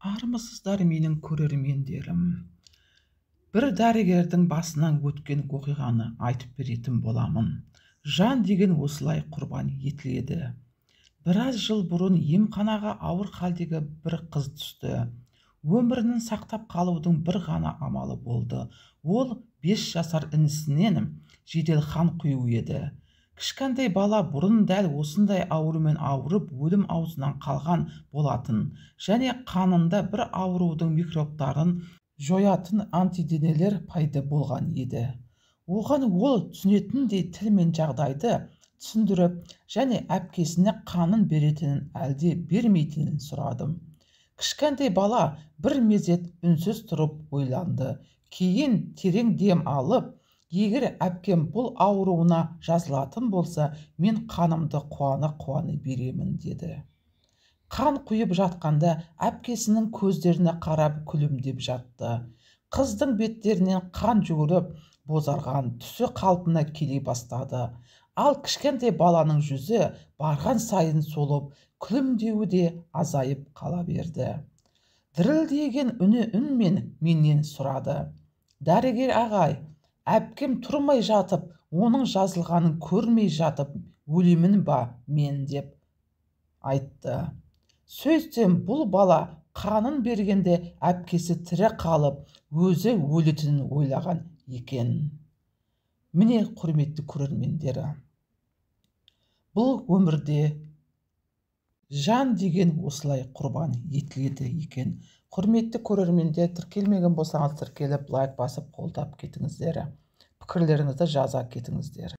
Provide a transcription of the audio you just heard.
Армысыздар менің көрермендерім. Бір дәрігердің басынан өткен оқиғаны айтып беретін боламын. Жан деген осылай құрбан етіледі. Біраз жыл бұрын емханаға ауыр халдегі бір қыз түсті. Өмірін сақтап қалудың бір ғана амалы болды. Ол 5 жасар інісінен жедел қан құю еді. Кішкентай бала бұрын дәл осындай аурумен ауырып, өлім аузынан қалған болатын, және қанында бір аурудың микробтарын жоятын антиденелер пайда болған еді. Оған ол түсінетіндей тіл мен жағдайды түсіндіріп, және әпкесіне қанын беретінін әлде бермейтінін сұрадым. Кішкентай бала бір мезет үнсіз тұрып ойланды. Кейін терең дем алып, егер әпкем бұл ауруына жазылатын болса, мен қанымды қуана беремін деді. Қан құйып жатқанда әпкесінің көздеріне қарап күлімдеп жатты. Қыздың беттерінен қан жүгіріп, бозарған түсі қалпына келе бастады. Ал кішкентай баланың жүзі барған сайын солып, күлімдеуі де азайып қала берді. Дірілдеген үнмен менен сұрады: «Дәрігер ағай, әпкем тұрмай жатып, оның жазылғанын көрмей жатып, өлемін ба мен?» деп айтты. Сөйтсем, бұл бала қанын бергенде әпкесі тірі қалып, өзі өлетінін ойлаған екен. Міне, құрметті көрермендері, бұл өмірде жан деген осылай құрбан етіледі екен. Құрметті көрермендер, тіркелмеген болсаңыз тіркеліп, лайк басып қолдап кетіңіздер. Пікірлеріңізді жаза кетіңіздер.